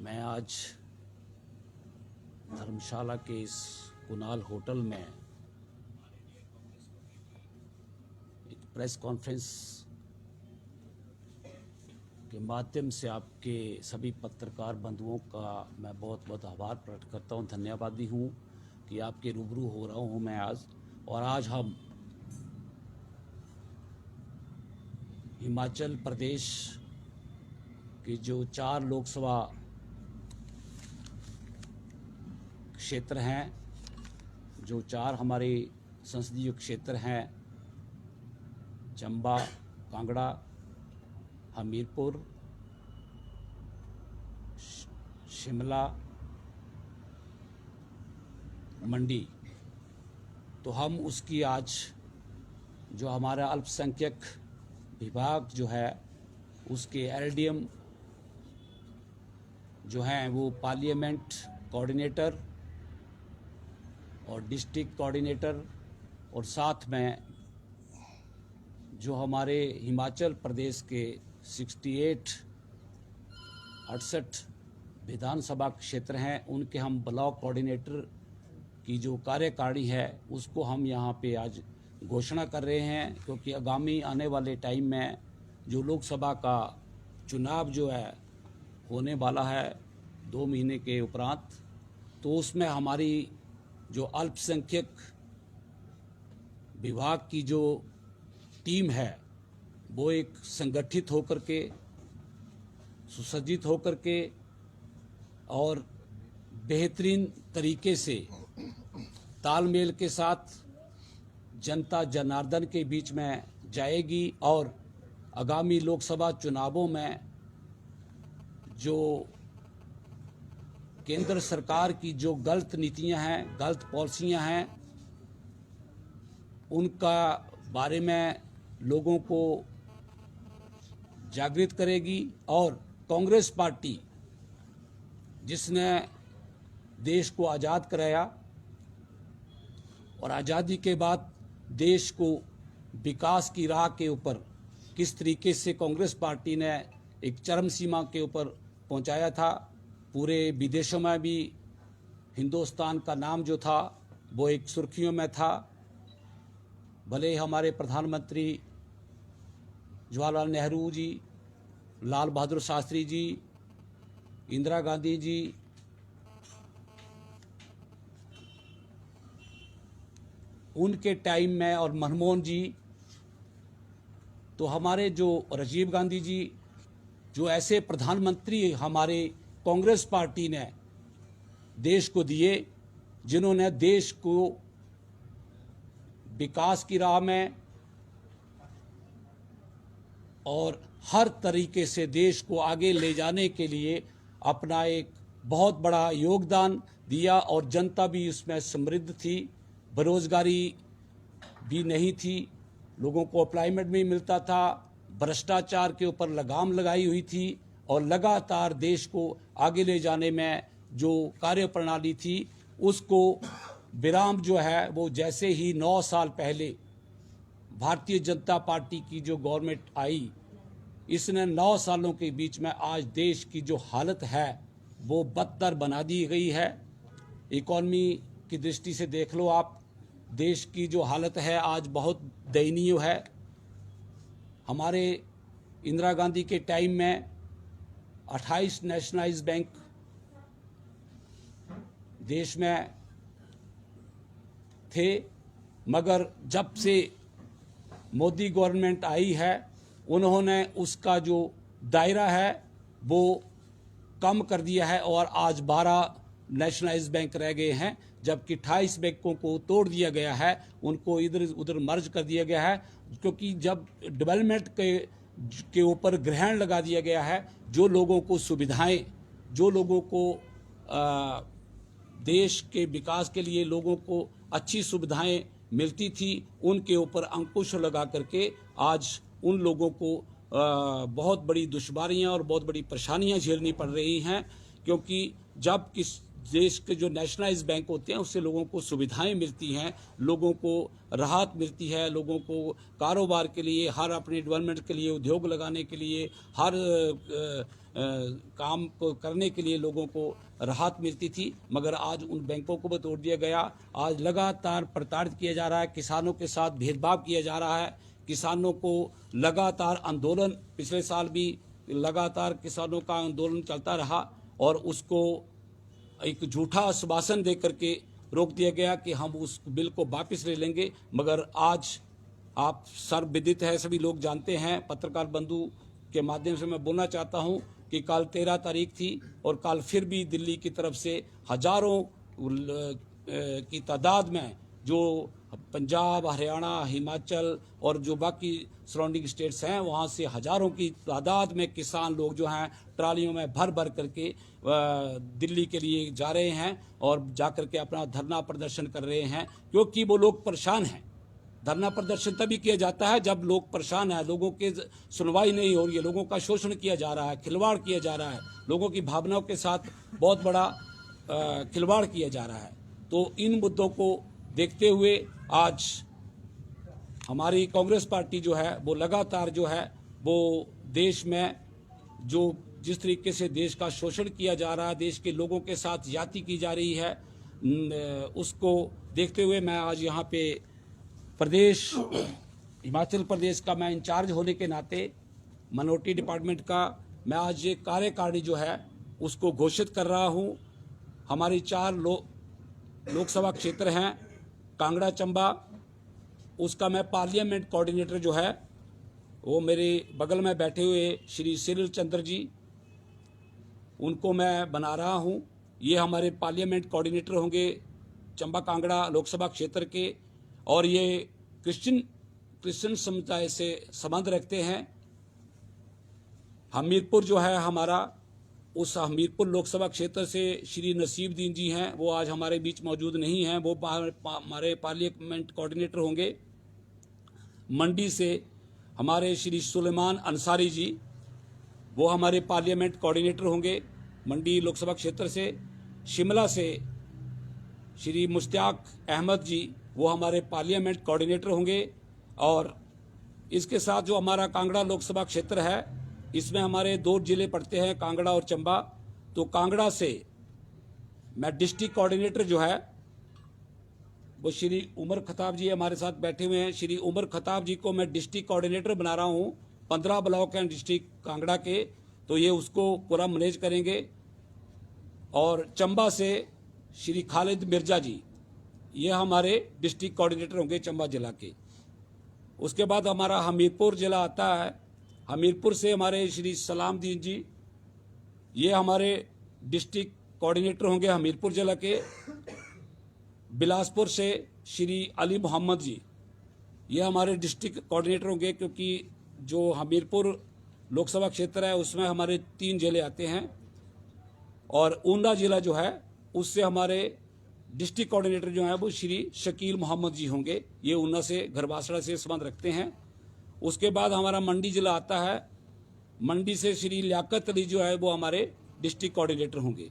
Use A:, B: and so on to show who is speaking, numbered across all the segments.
A: मैं आज धर्मशाला के इस कुणाल होटल में एक प्रेस कॉन्फ्रेंस के माध्यम से आपके सभी पत्रकार बंधुओं का मैं बहुत बहुत आभार प्रकट करता हूं, धन्यवादी हूं कि आपके रूबरू हो रहा हूं मैं आज। और आज हम हिमाचल प्रदेश के जो 4 लोकसभा क्षेत्र हैं, जो 4 हमारे संसदीय क्षेत्र हैं, चंबा, कांगड़ा, हमीरपुर, शिमला, मंडी, तो हम उसकी आज जो हमारा अल्पसंख्यक विभाग जो है उसके एलडीएम जो हैं वो पार्लियामेंट कोऑर्डिनेटर और डिस्ट्रिक्ट कोऑर्डिनेटर और साथ में जो हमारे हिमाचल प्रदेश के 68 विधानसभा क्षेत्र हैं उनके हम ब्लॉक कोऑर्डिनेटर की जो कार्यकारिणी है उसको हम यहाँ पे आज घोषणा कर रहे हैं, क्योंकि आगामी आने वाले टाइम में जो लोकसभा का चुनाव जो है होने वाला है 2 महीने के उपरांत, तो उसमें हमारी जो अल्पसंख्यक विभाग की जो टीम है वो एक संगठित होकर के, सुसज्जित होकर के और बेहतरीन तरीके से तालमेल के साथ जनता जनार्दन के बीच में जाएगी और आगामी लोकसभा चुनावों में जो केंद्र सरकार की जो गलत नीतियां हैं, गलत पॉलिसियां हैं, उनका बारे में लोगों को जागृत करेगी। और कांग्रेस पार्टी जिसने देश को आज़ाद कराया और आज़ादी के बाद देश को विकास की राह के ऊपर किस तरीके से कांग्रेस पार्टी ने एक चरम सीमा के ऊपर पहुंचाया था, पूरे विदेशों में भी हिंदुस्तान का नाम जो था वो एक सुर्खियों में था। भले हमारे प्रधानमंत्री जवाहरलाल नेहरू जी, लाल बहादुर शास्त्री जी, इंदिरा गांधी जी, उनके टाइम में और मनमोहन जी, तो हमारे जो राजीव गांधी जी, जो ऐसे प्रधानमंत्री हमारे कांग्रेस पार्टी ने देश को दिए, जिन्होंने देश को विकास की राह में और हर तरीके से देश को आगे ले जाने के लिए अपना एक बहुत बड़ा योगदान दिया और जनता भी उसमें समृद्ध थी, बेरोजगारी भी नहीं थी, लोगों को एम्प्लॉयमेंट भी मिलता था, भ्रष्टाचार के ऊपर लगाम लगाई हुई थी और लगातार देश को आगे ले जाने में जो कार्य प्रणाली थी उसको विराम जो है वो जैसे ही 9 साल पहले भारतीय जनता पार्टी की जो गवर्नमेंट आई, इसने 9 सालों के बीच में आज देश की जो हालत है वो बदतर बना दी गई है। इकॉनमी की दृष्टि से देख लो आप, देश की जो हालत है आज बहुत दयनीय है। हमारे इंदिरा गांधी के टाइम में 28 नेशनलाइज बैंक देश में थे, मगर जब से मोदी गवर्नमेंट आई है उन्होंने उसका जो दायरा है वो कम कर दिया है और आज 12 नेशनलाइज बैंक रह गए हैं, जबकि 28 बैंकों को तोड़ दिया गया है, उनको इधर उधर मर्ज कर दिया गया है, क्योंकि जब डेवलपमेंट के ऊपर ग्रहण लगा दिया गया है, जो लोगों को सुविधाएं, जो लोगों को देश के विकास के लिए लोगों को अच्छी सुविधाएं मिलती थी, उनके ऊपर अंकुश लगा करके आज उन लोगों को बहुत बड़ी दुश्वारियां और बहुत बड़ी परेशानियां झेलनी पड़ रही हैं, क्योंकि जब किस देश के जो नेशनलाइज बैंक होते हैं उससे लोगों को सुविधाएं मिलती हैं, लोगों को राहत मिलती है, लोगों को कारोबार के लिए, हर अपने डेवलपमेंट के लिए, उद्योग लगाने के लिए, हर काम को करने के लिए लोगों को राहत मिलती थी, मगर आज उन बैंकों को भी तोड़ दिया गया। आज लगातार प्रताड़ित किया जा रहा है, किसानों के साथ भेदभाव किया जा रहा है, किसानों को लगातार आंदोलन, पिछले साल भी लगातार किसानों का आंदोलन चलता रहा और उसको एक झूठा आश्वासन दे करके रोक दिया गया कि हम उस बिल को वापस ले लेंगे। मगर आज आप सर्वविदित है, सभी लोग जानते हैं, पत्रकार बंधु के माध्यम से मैं बोलना चाहता हूं कि कल 13 तारीख थी और कल फिर भी दिल्ली की तरफ से हजारों की तादाद में जो पंजाब, हरियाणा, हिमाचल और जो बाकी सराउंडिंग स्टेट्स हैं वहाँ से हजारों की तादाद में किसान लोग जो हैं ट्रालियों में भर भर करके दिल्ली के लिए जा रहे हैं और जाकर के अपना धरना प्रदर्शन कर रहे हैं, क्योंकि वो लोग परेशान हैं। धरना प्रदर्शन तभी किया जाता है जब लोग परेशान हैं, लोगों की सुनवाई नहीं हो रही है, लोगों का शोषण किया जा रहा है, खिलवाड़ किया जा रहा है, लोगों की भावनाओं के साथ बहुत बड़ा खिलवाड़ किया जा रहा है। तो इन मुद्दों को देखते हुए आज हमारी कांग्रेस पार्टी जो है वो लगातार जो है वो देश में जो जिस तरीके से देश का शोषण किया जा रहा है, देश के लोगों के साथ ज्यादती की जा रही है, उसको देखते हुए मैं आज यहाँ पे प्रदेश हिमाचल प्रदेश का मैं इंचार्ज होने के नाते माइनॉरिटी डिपार्टमेंट का मैं आज ये कार्यकारिणी जो है उसको घोषित कर रहा हूँ। हमारी 4 लोकसभा क्षेत्र हैं, कांगड़ा, चंबा, उसका मैं पार्लियामेंट कोऑर्डिनेटर जो है वो मेरे बगल में बैठे हुए श्री सिरिल चंद्र जी, उनको मैं बना रहा हूं। ये हमारे पार्लियामेंट कोऑर्डिनेटर होंगे चंबा कांगड़ा लोकसभा क्षेत्र के, और ये क्रिश्चियन समुदाय से संबंध रखते हैं। हमीरपुर जो है हमारा, उस हमीरपुर लोकसभा क्षेत्र से श्री नसीबुद्दीन जी हैं, वो आज हमारे बीच मौजूद नहीं हैं, वो हमारे पार्लियामेंट कोऑर्डिनेटर होंगे। मंडी से हमारे श्री सुलेमान अंसारी जी, वो हमारे पार्लियामेंट कोऑर्डिनेटर होंगे मंडी लोकसभा क्षेत्र से। शिमला से श्री मुश्ताक अहमद जी, वो हमारे पार्लियामेंट कोऑर्डिनेटर होंगे। और इसके साथ जो हमारा कांगड़ा लोकसभा क्षेत्र है, इसमें हमारे 2 जिले पड़ते हैं, कांगड़ा और चंबा। तो कांगड़ा से मैं डिस्ट्रिक्ट कोऑर्डिनेटर जो है वो श्री उमर खताब जी हमारे साथ बैठे हुए हैं। श्री उमर खताब जी को मैं डिस्ट्रिक्ट कोऑर्डिनेटर बना रहा हूँ। 15 ब्लॉक हैं डिस्ट्रिक्ट कांगड़ा के, तो ये उसको पूरा मैनेज करेंगे। और चंबा से श्री खालिद मिर्जा जी, ये हमारे डिस्ट्रिक्ट कोऑर्डिनेटर होंगे चंबा जिला के। उसके बाद हमारा हमीरपुर जिला आता है, हमीरपुर से हमारे श्री सलामुद्दीन जी, ये हमारे डिस्ट्रिक्ट कोऑर्डिनेटर होंगे हमीरपुर जिला के। बिलासपुर से श्री अली मोहम्मद जी, ये हमारे डिस्ट्रिक्ट कोऑर्डिनेटर होंगे, क्योंकि जो हमीरपुर लोकसभा क्षेत्र है उसमें हमारे 3 जिले आते हैं। और ऊना जिला जो है उससे हमारे डिस्ट्रिक्ट कोऑर्डिनेटर जो है वो श्री शकील मोहम्मद जी होंगे, ये ऊना से घरवासड़ा से संबंध रखते हैं। उसके बाद हमारा मंडी जिला आता है, मंडी से श्री लियाकत अली जो है वो हमारे डिस्ट्रिक्ट कोऑर्डिनेटर होंगे।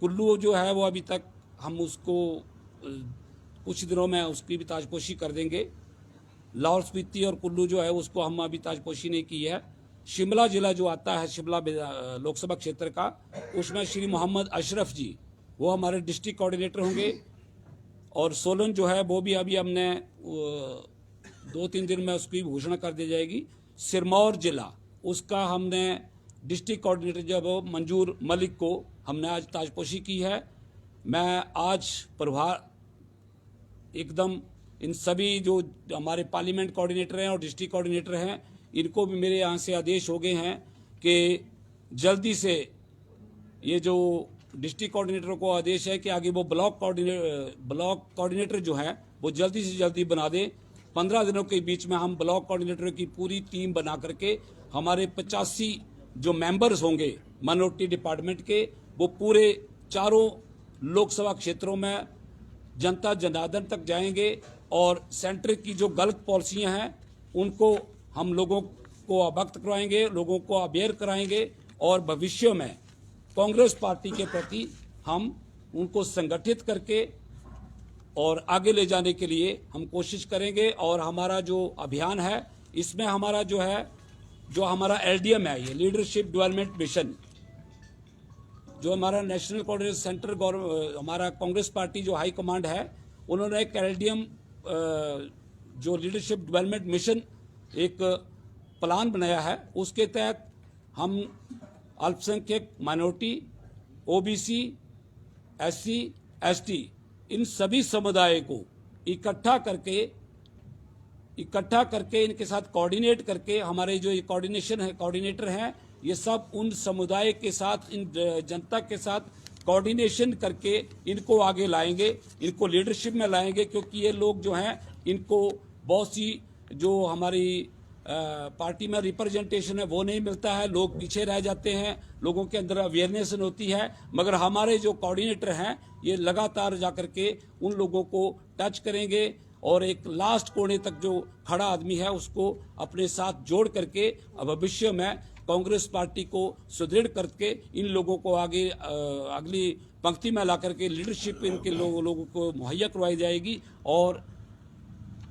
A: कुल्लू जो है वो अभी तक हम उसको कुछ दिनों में उसकी भी ताजपोशी कर देंगे। लाहौल स्पीति और कुल्लू जो है उसको हम अभी ताजपोशी नहीं की है। शिमला जिला जो आता है, शिमला लोकसभा क्षेत्र का, उसमें श्री मोहम्मद अशरफ जी, वो हमारे डिस्ट्रिक्ट कोऑर्डिनेटर होंगे। और सोलन जो है वो भी अभी हमने 2-3 दिन में उसकी घोषणा कर दी जाएगी। सिरमौर जिला, उसका हमने डिस्ट्रिक्ट कोऑर्डिनेटर जब मंजूर मलिक को हमने आज ताजपोशी की है। मैं आज प्रभार एकदम इन सभी जो हमारे पार्लियामेंट कोऑर्डिनेटर हैं और डिस्ट्रिक्ट कोऑर्डिनेटर हैं, इनको भी मेरे यहाँ से आदेश हो गए हैं कि जल्दी से ये जो डिस्ट्रिक्ट कोऑर्डिनेटर को आदेश है कि आगे वो ब्लॉक कोऑर्डिनेटर जो है वो जल्दी से जल्दी बना दे। 15 दिनों के बीच में हम ब्लॉक कोऑर्डिनेटर की पूरी टीम बना करके हमारे 85 जो मेंबर्स होंगे माइनॉरिटी डिपार्टमेंट के, वो पूरे 4 लोकसभा क्षेत्रों में जनता जनार्दन तक जाएंगे और सेंटर की जो गलत पॉलिसियां हैं उनको हम लोगों को अवगत करवाएंगे, लोगों को अवेयर कराएंगे और भविष्य में कांग्रेस पार्टी के प्रति हम उनको संगठित करके और आगे ले जाने के लिए हम कोशिश करेंगे। और हमारा जो अभियान है इसमें हमारा जो है जो हमारा LDM है, ये लीडरशिप डेवलपमेंट मिशन, जो हमारा नेशनल कोऑर्डिनेशन सेंटर हमारा कांग्रेस पार्टी जो हाई कमांड है, उन्होंने एक LDM जो लीडरशिप डेवलपमेंट मिशन एक प्लान बनाया है। उसके तहत हम अल्पसंख्यक, माइनॉरिटी, OBC, SC, ST इन सभी समुदाय को इकट्ठा करके इनके साथ कोऑर्डिनेट करके, हमारे जो ये कोऑर्डिनेटर हैं, ये सब उन समुदाय के साथ, इन जनता के साथ कोऑर्डिनेशन करके इनको आगे लाएंगे, इनको लीडरशिप में लाएंगे। क्योंकि ये लोग जो हैं, इनको बहुत सी जो हमारी पार्टी में रिप्रेजेंटेशन है वो नहीं मिलता है, लोग पीछे रह जाते हैं, लोगों के अंदर अवेयरनेस होती है। मगर हमारे जो कोऑर्डिनेटर हैं, ये लगातार जाकर के उन लोगों को टच करेंगे और एक लास्ट कोने तक जो खड़ा आदमी है उसको अपने साथ जोड़ करके भविष्य में कांग्रेस पार्टी को सुदृढ़ करके इन लोगों को आगे अगली पंक्ति में ला करके लीडरशिप इनके लोगों को मुहैया करवाई जाएगी। और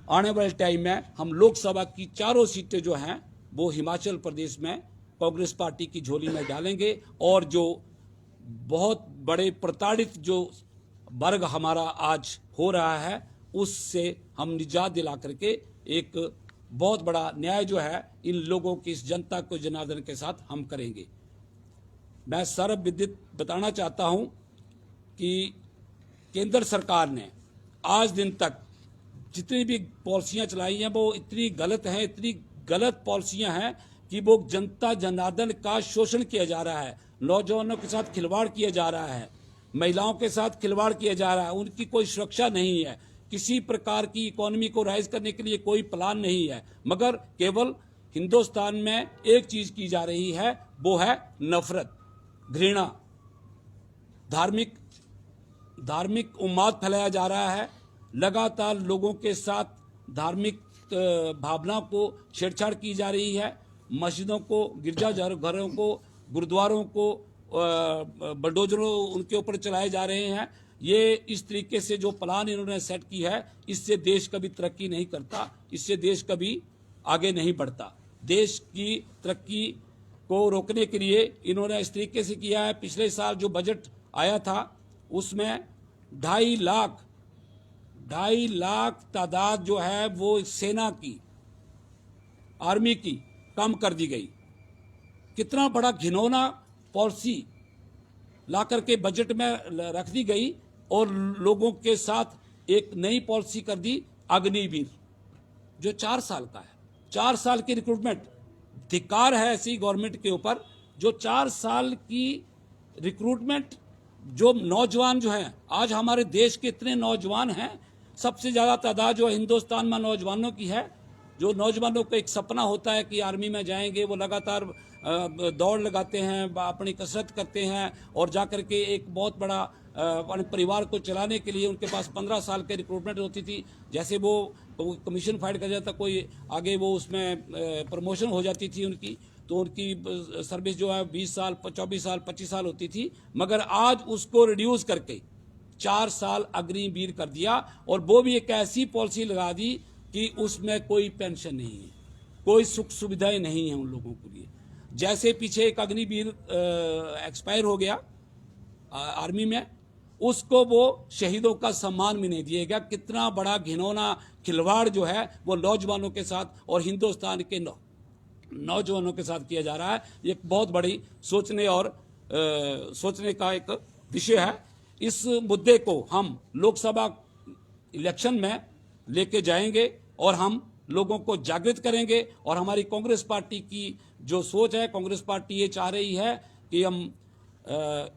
A: आने वाले टाइम में हम लोकसभा की 4 सीटें जो हैं वो हिमाचल प्रदेश में कांग्रेस पार्टी की झोली में डालेंगे। और जो बहुत बड़े प्रताड़ित जो वर्ग हमारा आज हो रहा है, उससे हम निजात दिला करके एक बहुत बड़ा न्याय जो है इन लोगों की, इस जनता को जनार्दन के साथ हम करेंगे। मैं सर्वविदित बताना चाहता हूं कि केंद्र सरकार ने आज दिन तक जितनी भी पॉलिसियां चलाई हैं वो इतनी गलत हैं, इतनी गलत पॉलिसियां हैं कि वो जनता जनार्दन का शोषण किया जा रहा है, नौजवानों के साथ खिलवाड़ किया जा रहा है, महिलाओं के साथ खिलवाड़ किया जा रहा है, उनकी कोई सुरक्षा नहीं है, किसी प्रकार की इकोनॉमी को राइज करने के लिए कोई प्लान नहीं है। मगर केवल हिंदुस्तान में एक चीज की जा रही है, वो है नफरत, घृणा, धार्मिक उन्माद फैलाया जा रहा है। लगातार लोगों के साथ धार्मिक भावना को छेड़छाड़ की जा रही है। मस्जिदों को, गिरजाघरों को, गुरुद्वारों को बलडोजरों उनके ऊपर चलाए जा रहे हैं। ये इस तरीके से जो प्लान इन्होंने सेट की है, इससे देश कभी तरक्की नहीं करता, इससे देश कभी आगे नहीं बढ़ता। देश की तरक्की को रोकने के लिए इन्होंने इस तरीके से किया है। पिछले साल जो बजट आया था उसमें 2.5 लाख तादाद जो है वो सेना की, आर्मी की कम कर दी गई। कितना बड़ा घिनौना पॉलिसी ला करके बजट में रख दी गई और लोगों के साथ एक नई पॉलिसी कर दी, अग्निवीर, जो 4 साल का है। 4 साल की रिक्रूटमेंट, धिक्कार है ऐसी गवर्नमेंट के ऊपर जो 4 साल की रिक्रूटमेंट। जो नौजवान जो हैं, आज हमारे देश के इतने नौजवान हैं, सबसे ज़्यादा तादाद जो हिंदुस्तान में नौजवानों की है। जो नौजवानों को एक सपना होता है कि आर्मी में जाएंगे, वो लगातार दौड़ लगाते हैं, अपनी कसरत करते हैं और जाकर के एक बहुत बड़ा अपने परिवार को चलाने के लिए उनके पास 15 साल की रिक्रूटमेंट होती थी। जैसे वो कमीशन फाइट कर जाता, कोई आगे वो उसमें प्रमोशन हो जाती थी उनकी, तो उनकी सर्विस जो है 20 साल, 24 साल, 25 साल होती थी। मगर आज उसको रिड्यूस करके 4 साल अग्निवीर कर दिया और वो भी एक ऐसी पॉलिसी लगा दी कि उसमें कोई पेंशन नहीं है, कोई सुख सुविधाएं नहीं है उन लोगों के लिए। जैसे पीछे एक अग्निवीर एक्सपायर हो गया आर्मी में, उसको वो शहीदों का सम्मान भी नहीं दिया गया। कितना बड़ा घिनौना खिलवाड़ जो है वो नौजवानों के साथ और हिंदुस्तान के नौजवानों के साथ किया जा रहा है। एक बहुत बड़ी सोचने का एक विषय है। इस मुद्दे को हम लोकसभा इलेक्शन में लेके जाएंगे और हम लोगों को जागृत करेंगे। और हमारी कांग्रेस पार्टी की जो सोच है, कांग्रेस पार्टी ये चाह रही है कि हम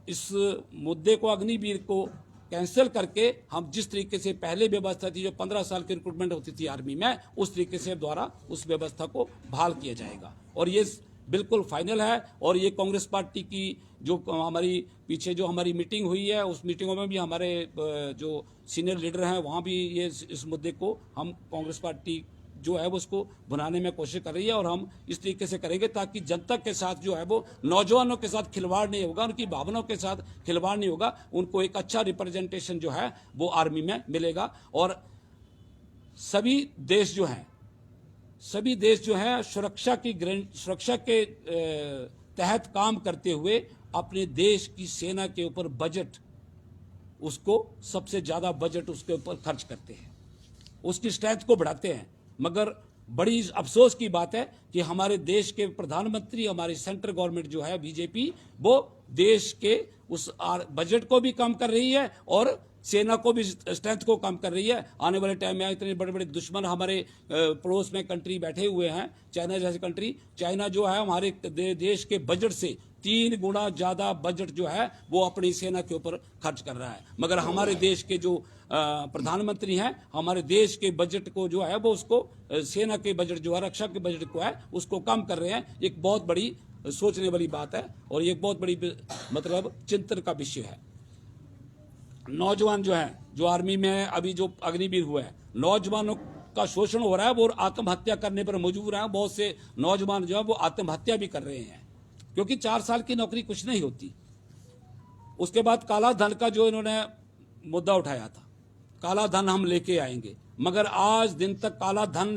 A: इस मुद्दे को, अग्निवीर को कैंसिल करके हम जिस तरीके से पहले व्यवस्था थी, जो 15 साल की रिक्रूटमेंट होती थी आर्मी में, उस तरीके से द्वारा उस व्यवस्था को बहाल किया जाएगा। और ये बिल्कुल फाइनल है। और ये कांग्रेस पार्टी की जो हमारी पीछे जो हमारी मीटिंग हुई है, उस मीटिंगों में भी हमारे जो सीनियर लीडर हैं वहाँ भी ये इस मुद्दे को हम कांग्रेस पार्टी जो है वो उसको बनाने में कोशिश कर रही है। और हम इस तरीके से करेंगे ताकि जनता के साथ जो है वो नौजवानों के साथ खिलवाड़ नहीं होगा, उनकी भावनाओं के साथ खिलवाड़ नहीं होगा, उनको एक अच्छा रिप्रेजेंटेशन जो है वो आर्मी में मिलेगा। और सभी देश जो हैं सभी देश जो है सुरक्षा के तहत काम करते हुए अपने देश की सेना के ऊपर बजट, उसको सबसे ज्यादा बजट उसके ऊपर खर्च करते हैं, उसकी स्ट्रेंथ को बढ़ाते हैं। मगर बड़ी अफसोस की बात है कि हमारे देश के प्रधानमंत्री, हमारी सेंट्रल गवर्नमेंट जो है बीजेपी, वो देश के उस बजट को भी कम कर रही है और सेना को भी स्ट्रेंथ को कम कर रही है। आने वाले टाइम में इतने बड़े बड़े दुश्मन हमारे पड़ोस में कंट्री बैठे हुए हैं, चाइना जैसी कंट्री। चाइना जो है हमारे देश के बजट से 3 गुना ज्यादा बजट जो है वो अपनी सेना के ऊपर खर्च कर रहा है। मगर हमारे देश के जो प्रधानमंत्री हैं, हमारे देश के बजट को जो है वो उसको सेना के बजट जो है, रक्षा के बजट को है, उसको कम कर रहे हैं। एक बहुत बड़ी सोचने वाली बात है और ये बहुत बड़ी मतलब चिंतन का विषय है। नौजवान जो है, जो आर्मी में अभी जो अग्निवीर हुए हैं, नौजवानों का शोषण हो रहा है, वो आत्महत्या करने पर मजबूर हैं। बहुत से नौजवान जो है वो आत्महत्या भी कर रहे हैं, क्योंकि 4 साल की नौकरी कुछ नहीं होती। उसके बाद काला धन का जो इन्होंने मुद्दा उठाया था, काला धन हम लेके आएंगे, मगर आज दिन तक काला धन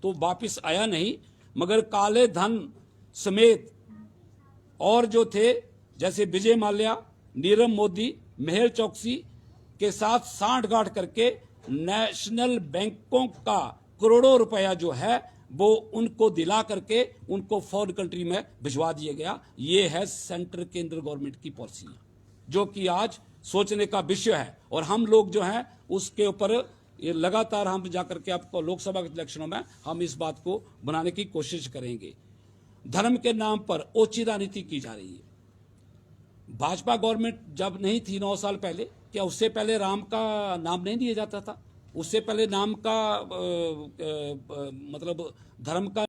A: तो वापिस आया नहीं, मगर काले धन समेत और जो थे, जैसे विजय माल्या, नीरव मोदी, मेहुल चोकसी के साथ सांठगांठ करके नेशनल बैंकों का करोड़ों रुपया जो है वो उनको दिला करके उनको फॉरेन कंट्री में भिजवा दिया गया। ये है सेंट्रल केंद्र गवर्नमेंट की पॉलिसियां, जो कि आज सोचने का विषय है। और हम लोग जो हैं उसके ऊपर ये लगातार हम जाकर के आपको लोकसभा के इलेक्शनों में हम इस बात को बनाने की कोशिश करेंगे। धर्म के नाम पर ओची राजनीति की जा रही है। भाजपा गवर्नमेंट जब नहीं थी 9 साल पहले, क्या उससे पहले राम का नाम नहीं दिया जाता था? उससे पहले नाम का मतलब धर्म का